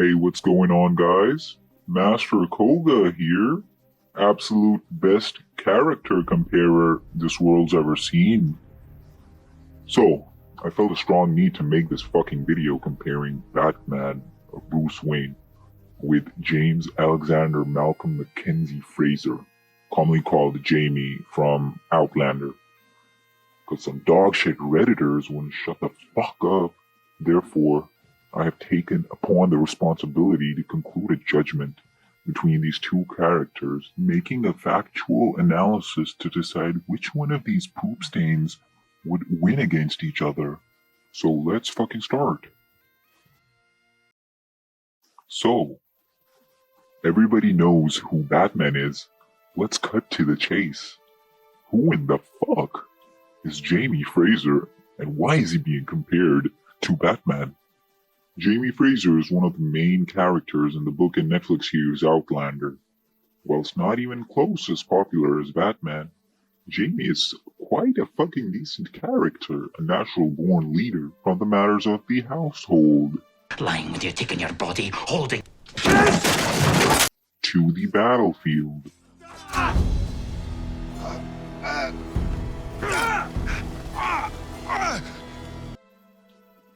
Hey, what's going on, guys? Master Koga here. Absolute best character comparer this world's ever seen. So, I felt a strong need to make this fucking video comparing Batman of Bruce Wayne with James Alexander Malcolm Mackenzie Fraser, commonly called Jamie from Outlander. Because some dogshit Redditors wouldn't shut the fuck up. Therefore, I have taken upon the responsibility to conclude a judgment between these two characters, making a factual analysis to decide which one of these poop stains would win against each other. So let's fucking start. So, everybody knows who Batman is. Let's cut to the chase. Who in the fuck is Jamie Fraser, and why is he being compared to Batman? Jamie Fraser is one of the main characters in the book and Netflix series Outlander. Whilst not even close as popular as Batman, Jamie is quite a fucking decent character, a natural-born leader from the matters of the household. Lying with your dick in your body, holding to the battlefield.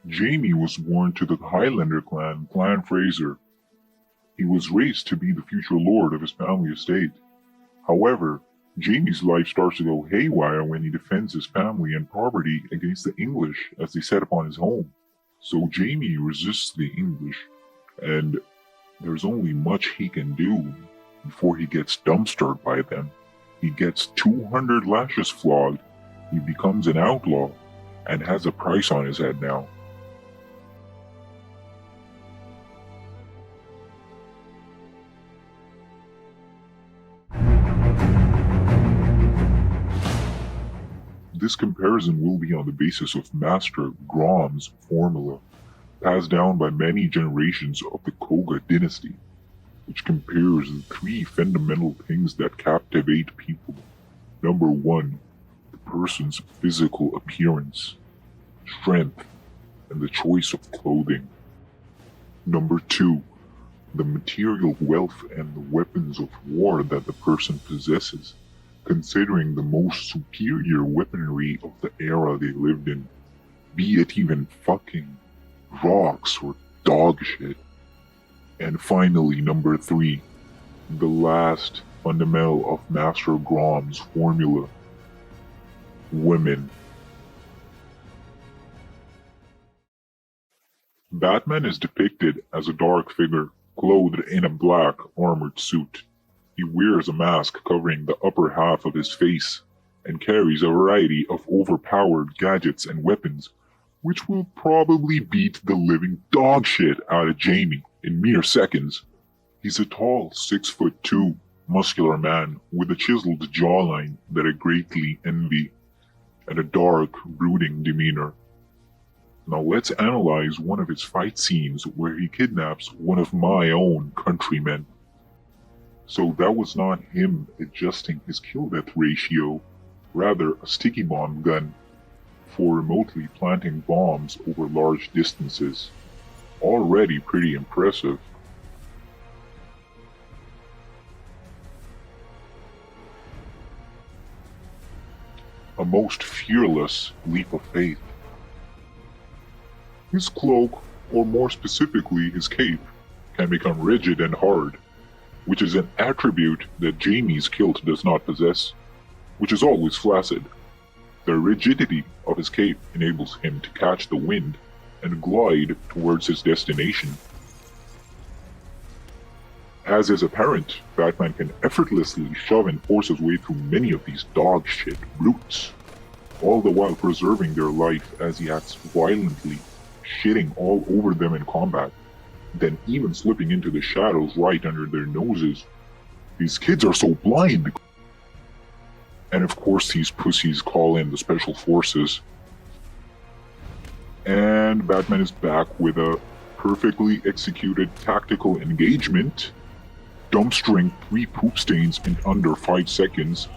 Jamie was born to the Highlander clan, Clan Fraser. He was raised to be the future lord of his family estate. However, Jamie's life starts to go haywire when he defends his family and property against the English as they set upon his home. So Jamie resists the English, and there's only much he can do before he gets dumpstered by them. He gets 200 lashes flogged, he becomes an outlaw, and has a price on his head now. This comparison will be on the basis of Master Grom's formula, passed down by many generations of the Koga dynasty, which compares the three fundamental things that captivate people. Number 1, the person's physical appearance, strength, and the choice of clothing. Number 2, the material wealth and the weapons of war that the person possesses, considering the most superior weaponry of the era they lived in, be it even fucking rocks or dog shit. And finally, number 3, the last fundamental of Master Grom's formula, women. Batman is depicted as a dark figure, clothed in a black armored suit. He wears a mask covering the upper half of his face and carries a variety of overpowered gadgets and weapons, which will probably beat the living dog shit out of Jamie in mere seconds. He's a tall 6'2" muscular man with a chiseled jawline that I greatly envy, and a dark, brooding demeanor. Now let's analyze one of his fight scenes where he kidnaps one of my own countrymen. So that was not him adjusting his kill-death ratio, rather a sticky bomb gun for remotely planting bombs over large distances. Already pretty impressive. A most fearless leap of faith. His cloak, or more specifically his cape, can become rigid and hard, which is an attribute that Jamie's kilt does not possess, which is always flaccid. The rigidity of his cape enables him to catch the wind and glide towards his destination. As is apparent, Batman can effortlessly shove and force his way through many of these dog shit brutes, all the while preserving their life as he acts violently, shitting all over them in combat, then even slipping into the shadows right under their noses. These kids are so blind! And of course these pussies call in the special forces. And Batman is back with a perfectly executed tactical engagement, dumpstering 3 poop stains in under 5 seconds.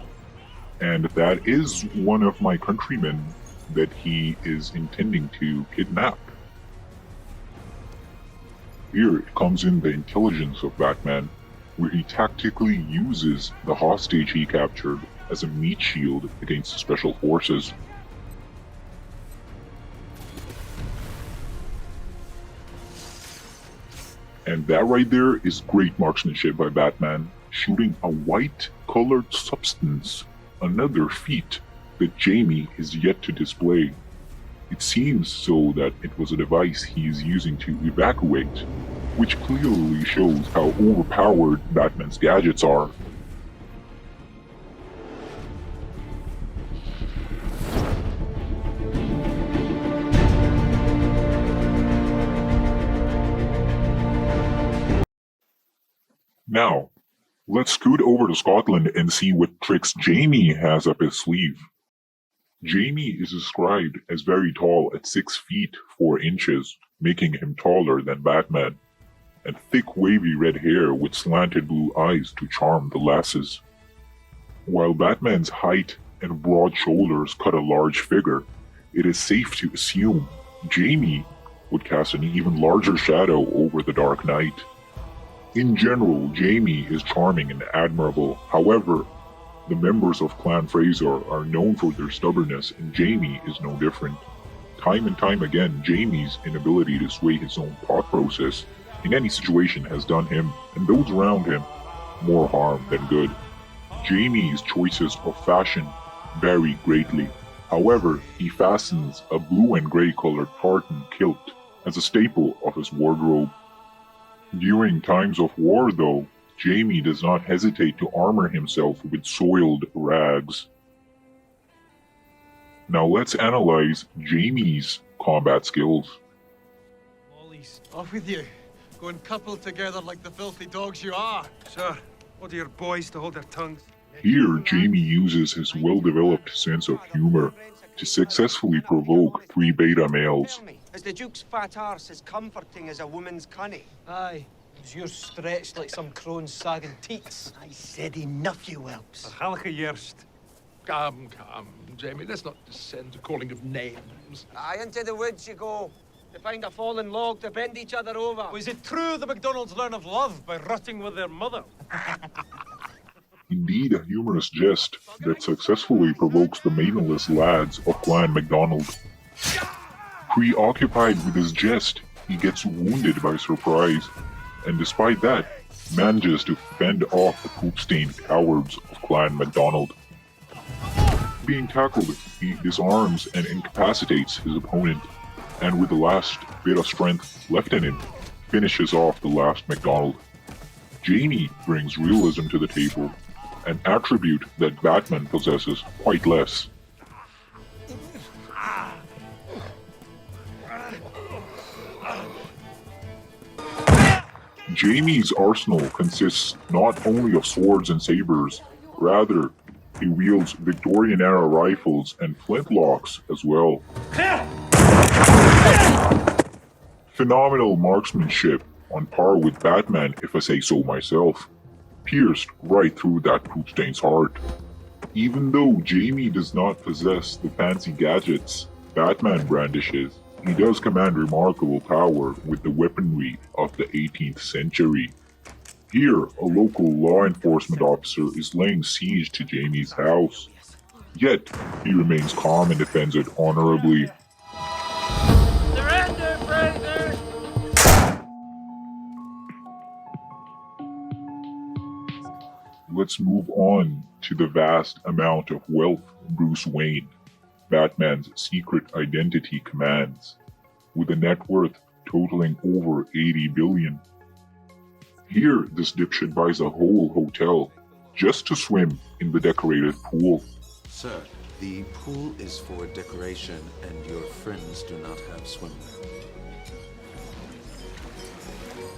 And that is one of my countrymen that he is intending to kidnap. Here comes in the intelligence of Batman, where he tactically uses the hostage he captured as a meat shield against the special forces. And that right there is great marksmanship by Batman, shooting a white-colored substance, another feat that Jamie is yet to display. It seems so that it was a device he is using to evacuate, which clearly shows how overpowered Batman's gadgets are. Now, let's scoot over to Scotland and see what tricks Jamie has up his sleeve. Jamie is described as very tall at 6 feet 4 inches, making him taller than Batman, and thick wavy red hair with slanted blue eyes to charm the lasses. While Batman's height and broad shoulders cut a large figure, it is safe to assume Jamie would cast an even larger shadow over the Dark Knight. In general, Jamie is charming and admirable. However, the members of Clan Fraser are known for their stubbornness, and Jamie is no different. Time and time again, Jamie's inability to sway his own thought process in any situation has done him and those around him more harm than good. Jamie's choices of fashion vary greatly. However, he fastens a blue and grey colored tartan kilt as a staple of his wardrobe. During times of war, though, Jamie does not hesitate to armor himself with soiled rags. Now let's analyze Jamie's combat skills. Molly's off with you. Going coupled together like the filthy dogs you are. Sir, order your boys to hold their tongues. Here, Jamie uses his well-developed sense of humor to successfully provoke 3 beta males. Is the Duke's fat arse as comforting as a woman's cunny? Aye. Is yours stretched like some crone's sagging teats? I said enough, you whelps. Halke Yerst. Come, Jamie, let's not descend to calling of names. Aye, into the woods you go. To find a fallen log to bend each other over. Was it true the McDonald's learn of love by rutting with their mother? Indeed, a humorous jest that successfully provokes the maidenless lads of Clan MacDonald. Preoccupied with his jest, he gets wounded by surprise, and despite that, manages to fend off the poop-stained cowards of Clan MacDonald. Being tackled, he disarms and incapacitates his opponent, and with the last bit of strength left in him, finishes off the last MacDonald. Jamie brings realism to the table, an attribute that Batman possesses quite less. Jamie's arsenal consists not only of swords and sabers, rather, he wields Victorian-era rifles and flintlocks as well. Phenomenal marksmanship, on par with Batman if I say so myself, pierced right through that poop-stain's heart. Even though Jamie does not possess the fancy gadgets Batman brandishes, he does command remarkable power with the weaponry of the 18th century. Here, a local law enforcement officer is laying siege to Jamie's house. Yet, he remains calm and defends it honorably. Surrender, Fraser! Let's move on to the vast amount of wealth Bruce Wayne, Batman's secret identity, commands, with a net worth totaling over 80 billion. Here, this dipshit buys a whole hotel just to swim in the decorated pool. Sir, the pool is for decoration and your friends do not have swimwear.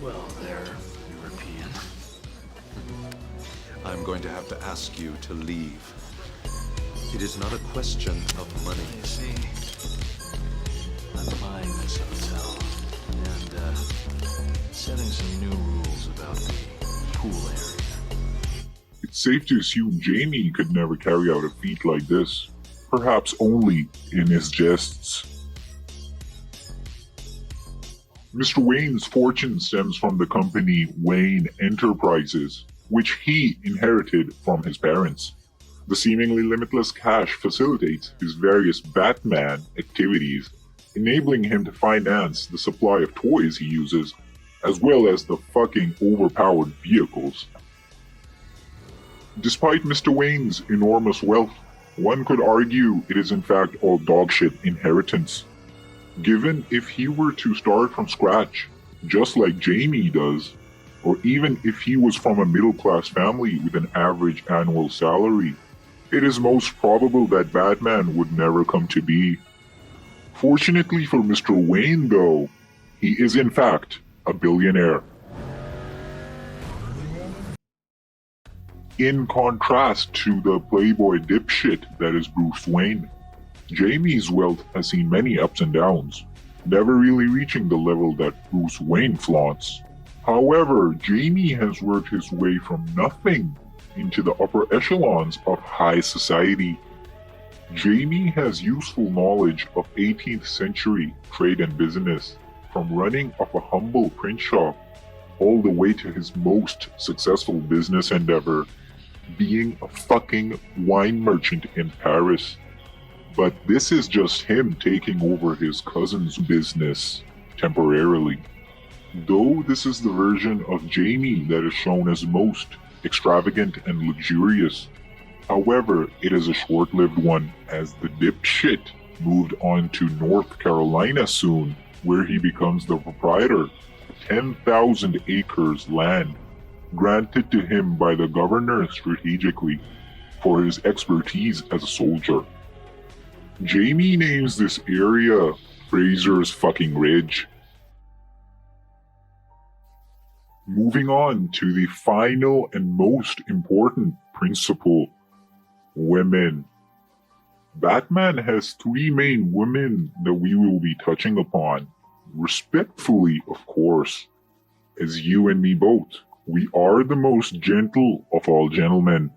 Well, they're European. I'm going to have to ask you to leave. It is not a question of money. You see, I'm buying this hotel and setting some new rules about the pool area. It's safe to assume Jamie could never carry out a feat like this, perhaps only in his jests. Mr. Wayne's fortune stems from the company Wayne Enterprises, which he inherited from his parents. The seemingly limitless cash facilitates his various Batman activities, enabling him to finance the supply of toys he uses, as well as the fucking overpowered vehicles. Despite Mr. Wayne's enormous wealth, one could argue it is in fact all dogshit inheritance. Given if he were to start from scratch, just like Jamie does, or even if he was from a middle-class family with an average annual salary, it is most probable that Batman would never come to be. Fortunately for Mr. Wayne, though, he is in fact a billionaire. In contrast to the playboy dipshit that is Bruce Wayne, Jamie's wealth has seen many ups and downs, never really reaching the level that Bruce Wayne flaunts. However, Jamie has worked his way from nothing into the upper echelons of high society. Jamie has useful knowledge of 18th century trade and business, from running of a humble print shop all the way to his most successful business endeavor, being a fucking wine merchant in Paris. But this is just him taking over his cousin's business temporarily. Though this is the version of Jamie that is shown as most extravagant and luxurious, however, it is a short-lived one, as the dipshit moved on to North Carolina soon, where he becomes the proprietor of 10,000 acres land, granted to him by the governor strategically for his expertise as a soldier. Jamie names this area Fraser's fucking Ridge. Moving on to the final and most important principle: women. Batman has three main women that we will be touching upon, respectfully, of course, as you and me both. We are the most gentle of all gentlemen.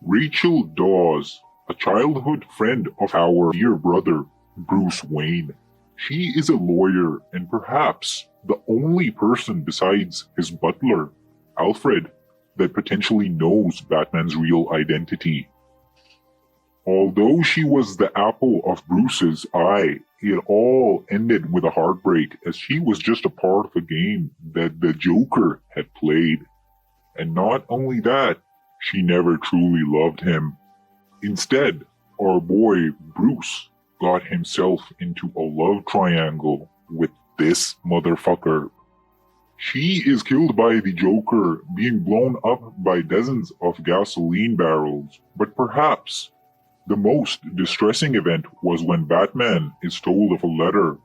Rachel Dawes, a childhood friend of our dear brother, Bruce Wayne. She is a lawyer and perhaps the only person besides his butler, Alfred, that potentially knows Batman's real identity. Although she was the apple of Bruce's eye, it all ended with a heartbreak, as she was just a part of a game that the Joker had played. And not only that, she never truly loved him. Instead, our boy Bruce got himself into a love triangle with this motherfucker. She is killed by the Joker, being blown up by dozens of gasoline barrels, but perhaps the most distressing event was when Batman is told of a letter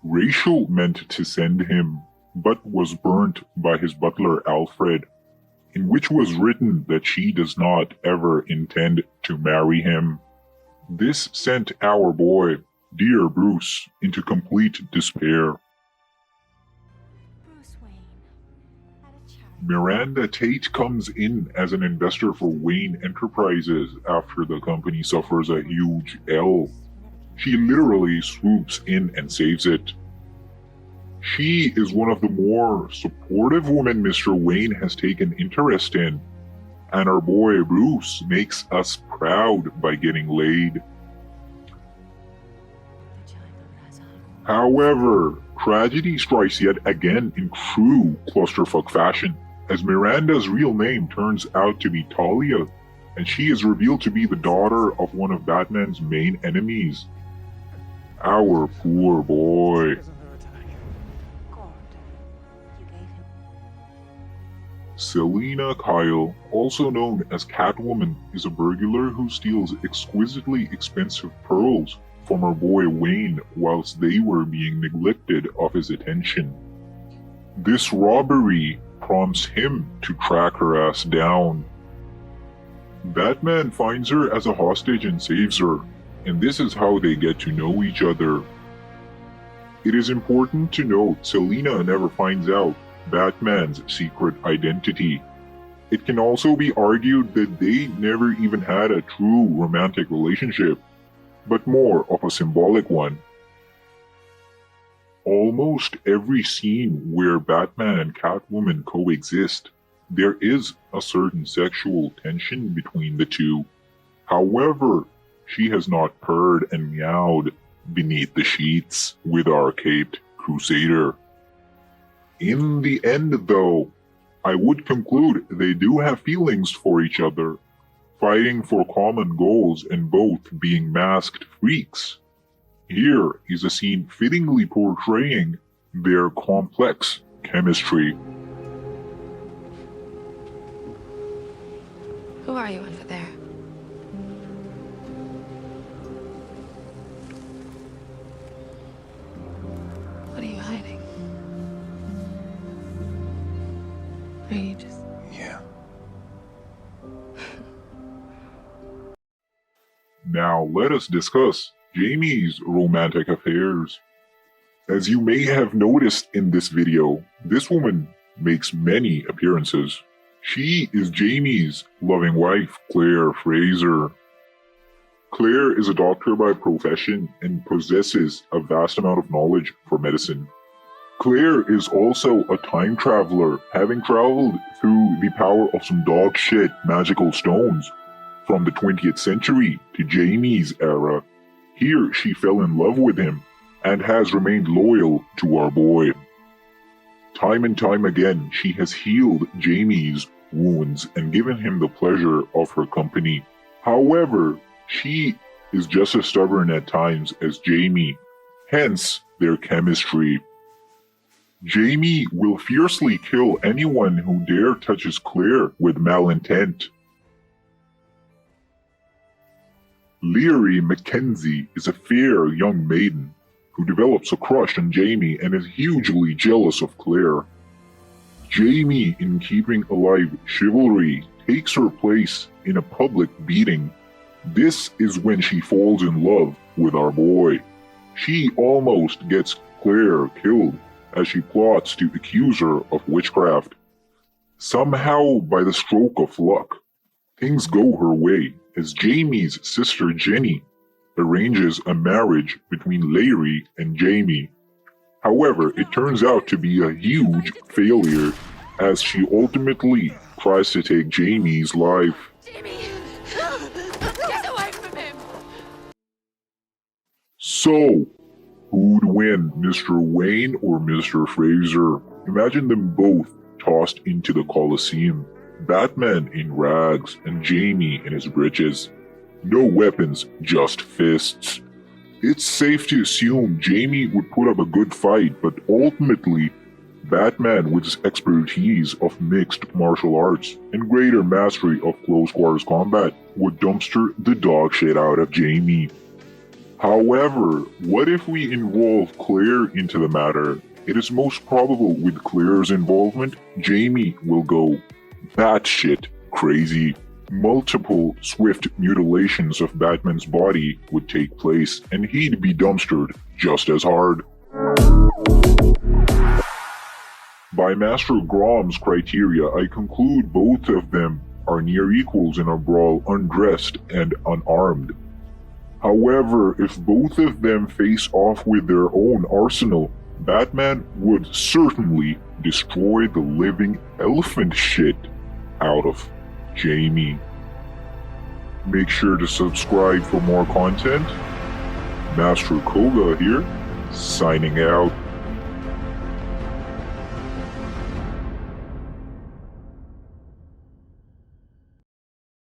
Rachel meant to send him, but was burnt by his butler Alfred, in which was written that she does not ever intend to marry him. This sent our boy, dear Bruce, into complete despair. Bruce Wayne, at a charity. Miranda Tate comes in as an investor for Wayne Enterprises after the company suffers a huge L. She literally swoops in and saves it. She is one of the more supportive women Mr. Wayne has taken interest in, and our boy Bruce makes us proud by getting laid. However, tragedy strikes yet again in true clusterfuck fashion, as Miranda's real name turns out to be Talia, and she is revealed to be the daughter of one of Batman's main enemies. Our poor boy. Selina Kyle, also known as Catwoman, is a burglar who steals exquisitely expensive pearls from her boy Wayne whilst they were being neglected of his attention. This robbery prompts him to track her ass down. Batman finds her as a hostage and saves her, and this is how they get to know each other. It is important to note Selina never finds out Batman's secret identity. It can also be argued that they never even had a true romantic relationship, but more of a symbolic one. Almost every scene where Batman and Catwoman coexist, there is a certain sexual tension between the two. However, she has not purred and meowed beneath the sheets with our caped crusader. In the end, though, I would conclude they do have feelings for each other, fighting for common goals and both being masked freaks. Here is a scene fittingly portraying their complex chemistry. Who are you under there? What are you hiding? Are you just... Yeah. Now let us discuss Jamie's romantic affairs. As you may have noticed in this video, this woman makes many appearances. She is Jamie's loving wife, Claire Fraser. Claire is a doctor by profession and possesses a vast amount of knowledge for medicine. Claire is also a time traveler, having traveled through the power of some dog shit magical stones from the 20th century to Jamie's era. Here she fell in love with him and has remained loyal to our boy. Time and time again, she has healed Jamie's wounds and given him the pleasure of her company. However, she is just as stubborn at times as Jamie, hence their chemistry. Jamie will fiercely kill anyone who dare touches Claire with malintent. Leary Mackenzie is a fair young maiden who develops a crush on Jamie and is hugely jealous of Claire. Jamie, in keeping alive chivalry, takes her place in a public beating. This is when she falls in love with our boy. She almost gets Claire killed as she plots to accuse her of witchcraft. Somehow, by the stroke of luck, things go her way as Jamie's sister Jenny arranges a marriage between Larry and Jamie. However, it turns out to be a huge failure as she ultimately tries to take Jamie's life. Jimmy! Get away from him! So, who'd win, Mr. Wayne or Mr. Fraser? Imagine them both tossed into the Colosseum. Batman in rags and Jamie in his breeches. No weapons, just fists. It's safe to assume Jamie would put up a good fight, but ultimately, Batman, with his expertise of mixed martial arts and greater mastery of close quarters combat, would dumpster the dog shit out of Jamie. However, what if we involve Claire into the matter? It is most probable with Claire's involvement, Jamie will go batshit crazy. Multiple swift mutilations of Batman's body would take place, and he'd be dumpstered just as hard. By Master Grom's criteria, I conclude both of them are near equals in a brawl undressed and unarmed. However, if both of them face off with their own arsenal, Batman would certainly destroy the living elephant shit out of Jamie. Make sure to subscribe for more content. Master Koga here, signing out.